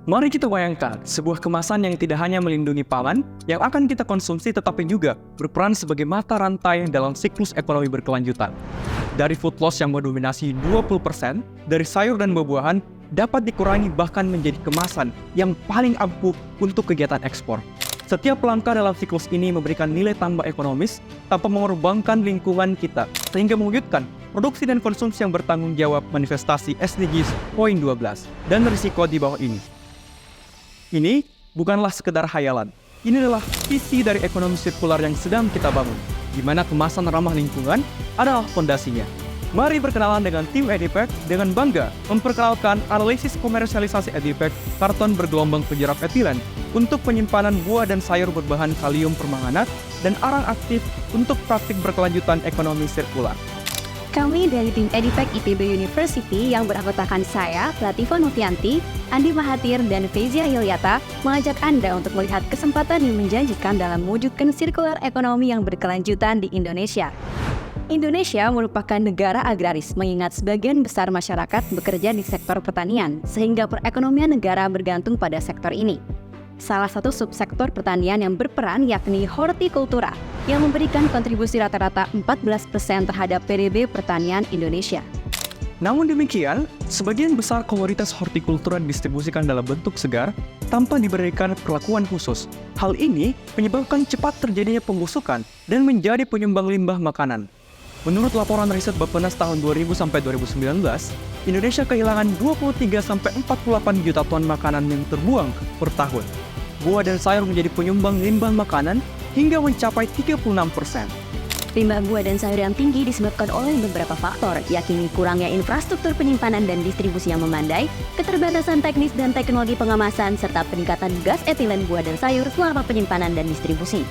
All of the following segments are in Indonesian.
Mari kita bayangkan sebuah kemasan yang tidak hanya melindungi pangan yang akan kita konsumsi tetapi juga berperan sebagai mata rantai dalam siklus ekonomi berkelanjutan. Dari food loss yang mendominasi 20%, dari sayur dan buah-buahan dapat dikurangi bahkan menjadi kemasan yang paling ampuh untuk kegiatan ekspor. Setiap langkah dalam siklus ini memberikan nilai tambah ekonomis tanpa mengorbankan lingkungan kita, sehingga mewujudkan produksi dan konsumsi yang bertanggung jawab manifestasi SDGs poin 12 dan risiko di bawah ini. Ini bukanlah sekedar hayalan. Ini adalah visi dari ekonomi sirkular yang sedang kita bangun, di mana kemasan ramah lingkungan adalah fondasinya. Mari berkenalan dengan tim Edipack dengan bangga memperkenalkan analisis komersialisasi Edipack karton bergelombang penyerap etilen untuk penyimpanan buah dan sayur berbahan kalium permanganat dan arang aktif untuk praktik berkelanjutan ekonomi sirkular. Kami dari tim Edipack IPB University yang beranggotakan saya, Latifah Novianti, Andi Mahathir, dan Fezia Hilyata mengajak Anda untuk melihat kesempatan yang menjanjikan dalam mewujudkan sirkular ekonomi yang berkelanjutan di Indonesia. Indonesia merupakan negara agraris mengingat sebagian besar masyarakat bekerja di sektor pertanian, sehingga perekonomian negara bergantung pada sektor ini. Salah satu subsektor pertanian yang berperan yakni hortikultura, yang memberikan kontribusi rata-rata 14% terhadap PDB pertanian Indonesia. Namun demikian, sebagian besar komoditas hortikultura didistribusikan dalam bentuk segar tanpa diberikan perlakuan khusus. Hal ini menyebabkan cepat terjadinya pembusukan dan menjadi penyumbang limbah makanan. Menurut laporan riset Bappenas tahun 2000-2019, Indonesia kehilangan 23-48 juta ton makanan yang terbuang per tahun. Buah dan sayur menjadi penyumbang limbah makanan hingga mencapai 36%. Limbah buah dan sayur yang tinggi disebabkan oleh beberapa faktor, yakni kurangnya infrastruktur penyimpanan dan distribusi yang memandai, keterbatasan teknis dan teknologi pengemasan, serta peningkatan gas etilen buah dan sayur selama penyimpanan dan distribusi.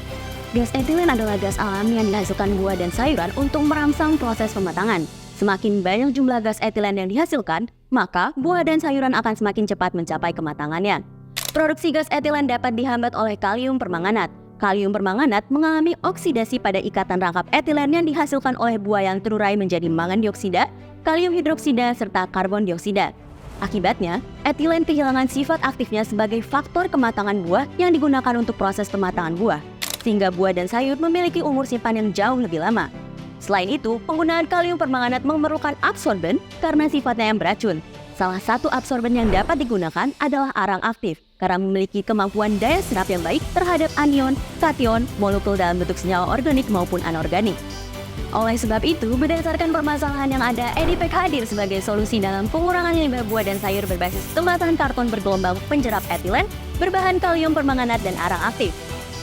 Gas etilen adalah gas alami yang dihasilkan buah dan sayuran untuk merangsang proses pematangan. Semakin banyak jumlah gas etilen yang dihasilkan, maka buah dan sayuran akan semakin cepat mencapai kematangannya. Produksi gas etilen dapat dihambat oleh kalium permanganat. Kalium permanganat mengalami oksidasi pada ikatan rangkap etilen yang dihasilkan oleh buah yang terurai menjadi mangan dioksida, kalium hidroksida, serta karbon dioksida. Akibatnya, etilen kehilangan sifat aktifnya sebagai faktor kematangan buah yang digunakan untuk proses pematangan buah, sehingga buah dan sayur memiliki umur simpan yang jauh lebih lama. Selain itu, penggunaan kalium permanganat memerlukan absorben karena sifatnya yang beracun. Salah satu absorben yang dapat digunakan adalah arang aktif, karena memiliki kemampuan daya serap yang baik terhadap anion, kation, molekul dalam bentuk senyawa organik maupun anorganik. Oleh sebab itu, berdasarkan permasalahan yang ada, Edipack hadir sebagai solusi dalam pengurangan limbah buah dan sayur berbasis kemasan karton bergelombang penjerap etilen, berbahan kalium permanganat dan arang aktif.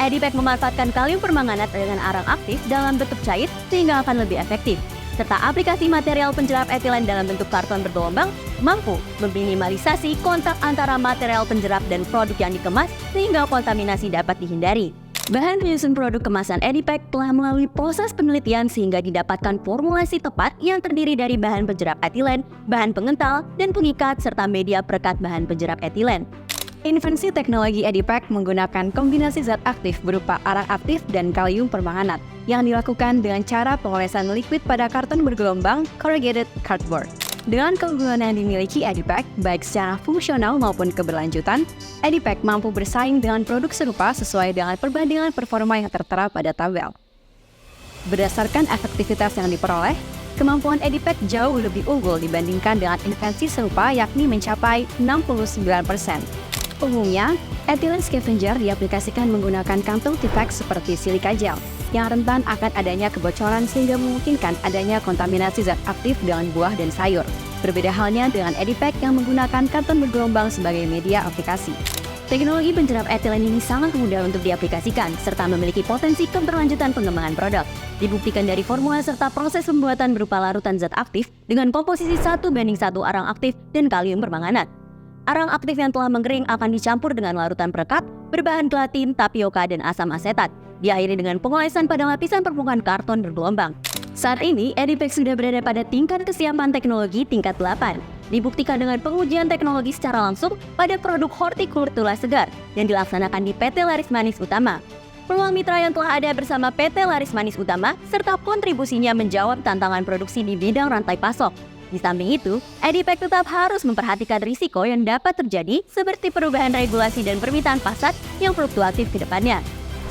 Edipack memanfaatkan kalium permanganat dengan arang aktif dalam bentuk cair sehingga akan lebih efektif, serta aplikasi material penjerap etilen dalam bentuk karton bergelombang mampu meminimalisasi kontak antara material penjerap dan produk yang dikemas sehingga kontaminasi dapat dihindari. Bahan penyusun produk kemasan Edipack telah melalui proses penelitian sehingga didapatkan formulasi tepat yang terdiri dari bahan penjerap etilen, bahan pengental, dan pengikat serta media perekat bahan penjerap etilen. Invensi teknologi Edipack menggunakan kombinasi zat aktif berupa arang aktif dan kalium permanganat yang dilakukan dengan cara pengolesan liquid pada karton bergelombang corrugated cardboard. Dengan keunggulan yang dimiliki Edipack, baik secara fungsional maupun keberlanjutan, Edipack mampu bersaing dengan produk serupa sesuai dengan perbandingan performa yang tertera pada tabel. Berdasarkan efektivitas yang diperoleh, kemampuan Edipack jauh lebih unggul dibandingkan dengan invensi serupa yakni mencapai 69%. Umumnya, ethylene scavenger diaplikasikan menggunakan kantong Tipex seperti silika gel yang rentan akan adanya kebocoran sehingga memungkinkan adanya kontaminasi zat aktif dengan buah dan sayur. Berbeda halnya dengan Edipack yang menggunakan karton bergelombang sebagai media aplikasi. Teknologi penjerap etilen ini sangat mudah untuk diaplikasikan serta memiliki potensi keberlanjutan pengembangan produk. Dibuktikan dari formula serta proses pembuatan berupa larutan zat aktif dengan komposisi 1:1 arang aktif dan kalium permanganat. Arang aktif yang telah mengering akan dicampur dengan larutan perekat berbahan gelatin, tapioka, dan asam asetat. Diakhiri dengan pengolesan pada lapisan permukaan karton bergelombang. Saat ini, Edipack sudah berada pada tingkat kesiapan teknologi tingkat 8. Dibuktikan dengan pengujian teknologi secara langsung pada produk hortikultura segar yang dilaksanakan di PT Laris Manis Utama. Peluang mitra yang telah ada bersama PT Laris Manis Utama serta kontribusinya menjawab tantangan produksi di bidang rantai pasok. Di samping itu, Edipack tetap harus memperhatikan risiko yang dapat terjadi seperti perubahan regulasi dan permintaan pasar yang fluktuatif ke depannya.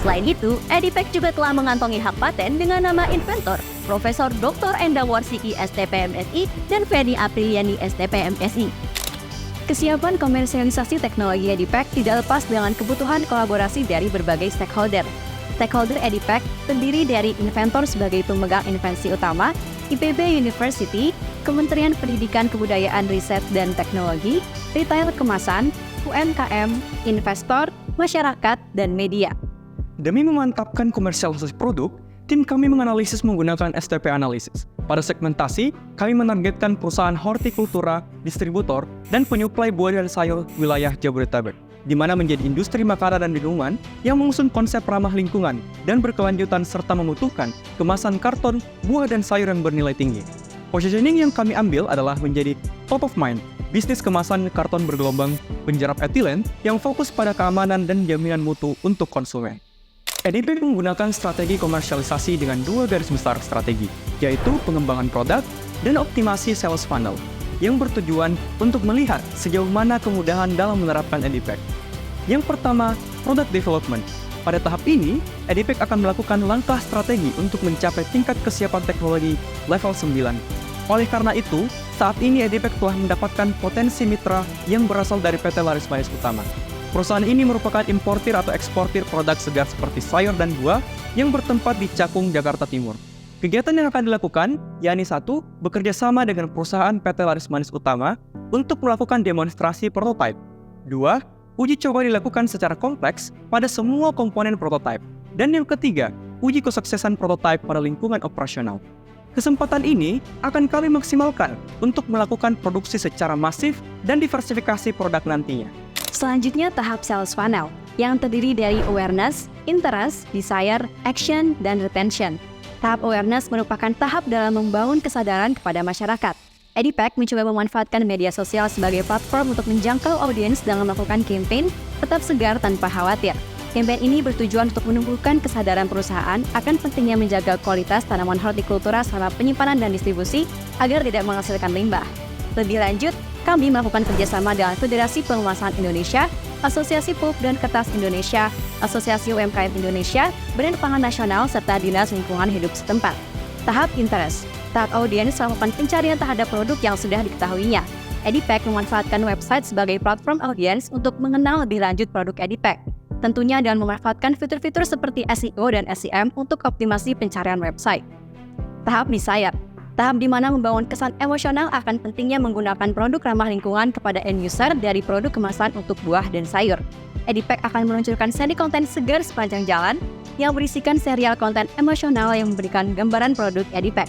Selain itu, Edipack juga telah mengantongi hak paten dengan nama inventor Profesor Dr. Endang Warsiki STPMSI dan Feni Apriliani STPMSI. Kesiapan komersialisasi teknologi Edipack tidak lepas dengan kebutuhan kolaborasi dari berbagai stakeholder. Stakeholder Edipack terdiri dari inventor sebagai pemegang invensi utama, IPB University, Kementerian Pendidikan Kebudayaan Riset dan Teknologi, retail kemasan, UMKM, investor, masyarakat, dan media. Demi memantapkan komersialisasi produk, tim kami menganalisis menggunakan STP Analysis. Pada segmentasi, kami menargetkan perusahaan hortikultura, distributor, dan penyuplai buah dan sayur wilayah Jabodetabek, di mana menjadi industri makanan dan minuman yang mengusung konsep ramah lingkungan dan berkelanjutan serta membutuhkan kemasan karton, buah dan sayur yang bernilai tinggi. Positioning yang kami ambil adalah menjadi top of mind, bisnis kemasan karton bergelombang penjerap etilen yang fokus pada keamanan dan jaminan mutu untuk konsumen. Edipack menggunakan strategi komersialisasi dengan dua garis besar strategi, yaitu pengembangan produk dan optimasi sales funnel, yang bertujuan untuk melihat sejauh mana kemudahan dalam menerapkan Edipack. Yang pertama, product development. Pada tahap ini, Edipack akan melakukan langkah strategi untuk mencapai tingkat kesiapan teknologi level 9. Oleh karena itu, saat ini Edipack telah mendapatkan potensi mitra yang berasal dari PT Laris Manis Utama. Perusahaan ini merupakan importir atau eksportir produk segar seperti sayur dan buah yang bertempat di Cakung, Jakarta Timur. Kegiatan yang akan dilakukan, yakni 1, bekerja sama dengan perusahaan PT Laris Manis Utama untuk melakukan demonstrasi prototipe. 2, uji coba dilakukan secara kompleks pada semua komponen prototipe. Dan yang ketiga, uji kesuksesan prototipe pada lingkungan operasional. Kesempatan ini akan kami maksimalkan untuk melakukan produksi secara masif dan diversifikasi produk nantinya. Selanjutnya tahap sales funnel, yang terdiri dari awareness, interest, desire, action, dan retention. Tahap awareness merupakan tahap dalam membangun kesadaran kepada masyarakat. Edipack mencoba memanfaatkan media sosial sebagai platform untuk menjangkau audiens dengan melakukan campaign tetap segar tanpa khawatir. Campaign ini bertujuan untuk menumbuhkan kesadaran perusahaan akan pentingnya menjaga kualitas tanaman hortikultura selama penyimpanan dan distribusi agar tidak menghasilkan limbah. Lebih lanjut, kami melakukan kerjasama dengan Federasi Pengemasan Indonesia, Asosiasi Pulp dan Kertas Indonesia, Asosiasi UMKM Indonesia, Badan Pangan Nasional, serta Dinas Lingkungan Hidup setempat. Tahap interest. Tahap audiens melakukan pencarian terhadap produk yang sudah diketahuinya. Edipack memanfaatkan website sebagai platform audiens untuk mengenal lebih lanjut produk Edipack. Tentunya dengan memanfaatkan fitur-fitur seperti SEO dan SEM untuk optimasi pencarian website. Tahap desire. Tahap di mana membangun kesan emosional akan pentingnya menggunakan produk ramah lingkungan kepada end user dari produk kemasan untuk buah dan sayur. Edipack akan meluncurkan seri konten segar sepanjang jalan yang berisikan serial konten emosional yang memberikan gambaran produk Edipack.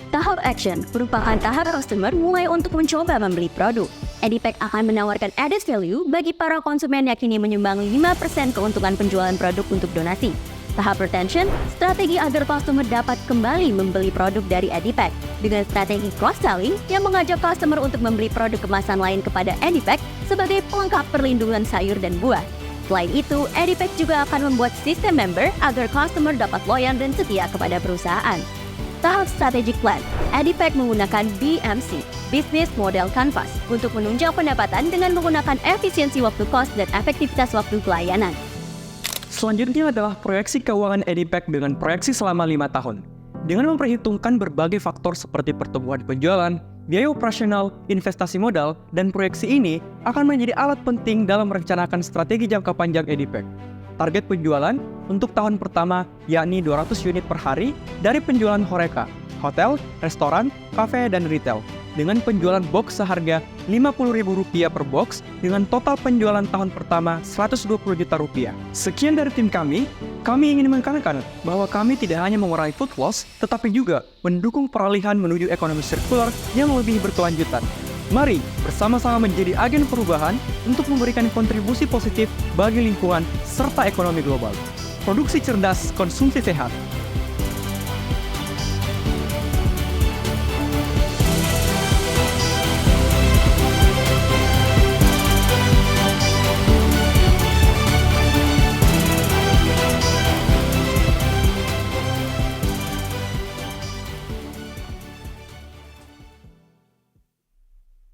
Tahap action merupakan tahap customer mulai untuk mencoba membeli produk. Edipack akan menawarkan added value bagi para konsumen yang kini menyumbang 5% keuntungan penjualan produk untuk donasi. Tahap retention, strategi agar customer dapat kembali membeli produk dari Edipack dengan strategi cross-selling yang mengajak customer untuk membeli produk kemasan lain kepada Edipack sebagai pelengkap perlindungan sayur dan buah. Selain itu, Edipack juga akan membuat sistem member agar customer dapat loyal dan setia kepada perusahaan. Tahap strategic plan, Edipack menggunakan BMC, Business Model Canvas, untuk menunjang pendapatan dengan menggunakan efisiensi waktu kos dan efektivitas waktu pelayanan. Selanjutnya adalah proyeksi keuangan Edipack dengan proyeksi selama 5 tahun. Dengan memperhitungkan berbagai faktor seperti pertumbuhan penjualan, biaya operasional, investasi modal, dan proyeksi ini akan menjadi alat penting dalam merencanakan strategi jangka panjang Edipack. Target penjualan untuk tahun pertama yakni 200 unit per hari dari penjualan Horeca, hotel, restoran, kafe, dan retail, dengan penjualan box seharga Rp50.000 per box dengan total penjualan tahun pertama Rp120 juta. Sekian dari tim kami ingin menekankan bahwa kami tidak hanya mengurangi food loss, tetapi juga mendukung peralihan menuju ekonomi sirkular yang lebih berkelanjutan. Mari bersama-sama menjadi agen perubahan untuk memberikan kontribusi positif bagi lingkungan serta ekonomi global. Produksi cerdas, konsumsi sehat.